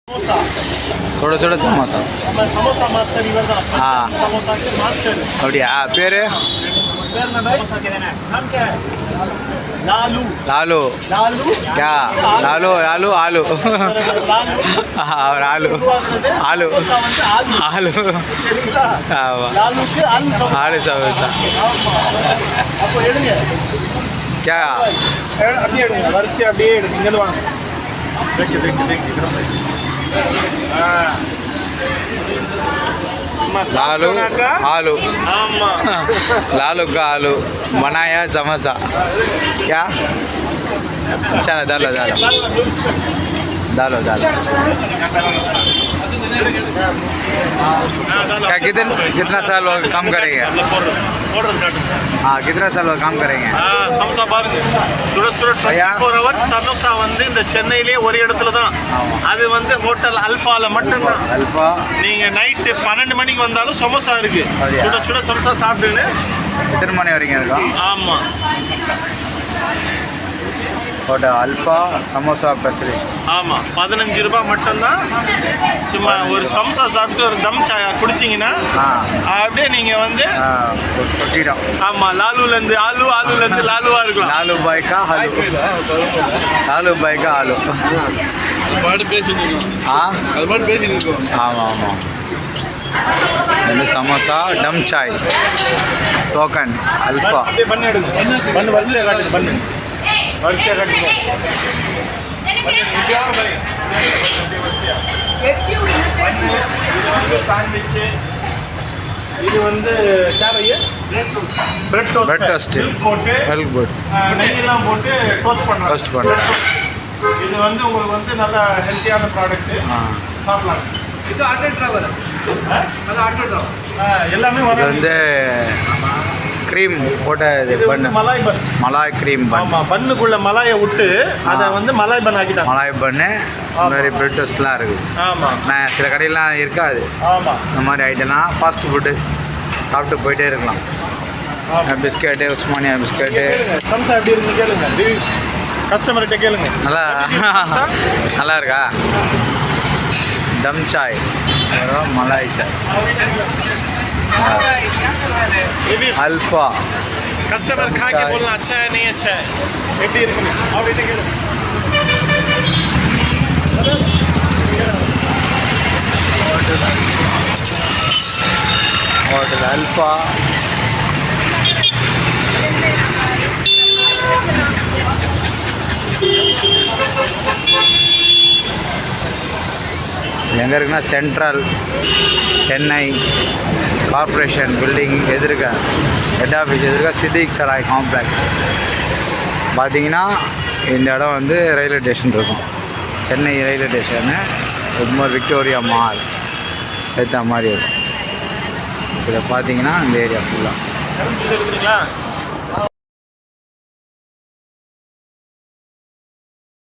थोड़ा थोड़ा समोसा समोसा मास्टर इवर தான் हाँ समोसा के मास्टर அப்படியா பேரு பேர் என்ன भाई नाम क्या है लालू लालू लालू क्या लालू लालू आलू लालू और आलू आलू समोसा வந்து ஆலு आलू சரிங்களா ஆமா लालूக்கு ஆலு समोसा आलू समोसा ஆமா அப்போ எடுங்க क्या அப்படியே எடுங்க வரிசையா அப்படியே எடுங்க இங்க வாங்க देख इधर भाई लालू आलू ஆமா लालू का आलू बनाया समोसा क्या चलो डालो डालो डालो डालो क्या कितना साल वो काम करेंगे हाँ कितना साल वो काम करेंगे समोसा பாருங்க சுட சுட 24 hours சமோசா வந்து இந்த சென்னையிலே ஒரு இடத்துல தான் அது வந்து ஹோட்டல் அல்ஃபால மட்டும் தான் अल्फा நீங்க நைட் 12 மணிக்கு வந்தாலும் சமோசா இருக்கு சுட சுட சமோசா சாப்பிடுங்க कितने मनी वरेंगे ஆமா होटल अल्फा समोसा स्पेशलिस्ट ஆமா 15 ரூபாய் மட்டும் தான் சும்மா ஒரு சமோசா சாப்பிட்டு ஒரு தம் சாய் குடிச்சீங்கன்னா அப்படியே நீங்க வந்து சொட்டிடும் ஆமா லாலூல இருந்து ஆலூல இருந்து லாலுவா இருக்கலாம் लालू भाई का आलू लालू भाई का आलू हाँ ஆமாம் ஆமாம் இது சமோசா டம் சாய் டோக்கன் அல்ஃபா அப்படியே பண்ணி எடுங்க பண்ணு வரிசையா காட்டுங்க பண்ணு வரிசையா காட்டுங்க சாண்ட்விச் இது வந்து பிரெட் டோஸ்ட் போட்டு வெல் குட் நெய்யெல்லாம் போட்டு டோஸ்ட் பண்ணுறோம் இது வந்து உங்களுக்கு வந்து நல்ல ஹெல்த்தியான ப்ராடக்ட் சாப்பிடலாம் இது ஆட்டோ டிராவல் அது ஆட்டோ டிராவல் எல்லாமே இது வந்து க்ரீம் போட்ட இது பண்ணு மலாய் பன் மலாய் க்ரீம் பன் ஆமாம் பண்ணுக்குள்ள மலாயை விட்டு அதை வந்து மலாய் பன் ஆக்கிட்டாங்க மலாய் பண்ணு இந்த மாதிரி பிரெட் டோஸ்ட்லாம் இருக்குது ஆமாம் நான் சில கடையெல்லாம் இருக்காது ஆமாம் இந்த மாதிரி ஐட்டம்லாம் ஃபாஸ்ட் ஃபுட்டு சாப்பிட்டு போயிட்டே இருக்கலாம் பிஸ்கெட்டு உஸ்மானியா பிஸ்கெட்டு சம்சா எப்படி இருக்குன்னு கேளுங்க ரிவ்யூஸ் கஸ்டமர்கிட்ட கேளுங்க நல்லா நல்லா இருக்கா டம் சாய் மலாய் சாய் अल्फा कस्टमर खा के बोलना अच्छा है नहीं अच्छा है எப்படி இருக்குன்னு அவர்கிட்ட கேளுங்க होटल अल्फा எங்கே இருக்குன்னா சென்ட்ரல் சென்னை கார்ப்பரேஷன் பில்டிங் எதிர்க்க ஹெட் ஆஃபீஸ் எதிர்க்க சித்திக் சராய் காம்ப்ளெக்ஸ் பார்த்தீங்கன்னா இந்த இடம் வந்து ரயில்வே ஸ்டேஷன் இருக்கும் சென்னை ரயில்வே ஸ்டேஷனு ரொம்ப விக்டோரியா மால் ஏற்ற மாதிரி இருக்கும் இதை பார்த்தீங்கன்னா இந்த ஏரியா ஃபுல்லாக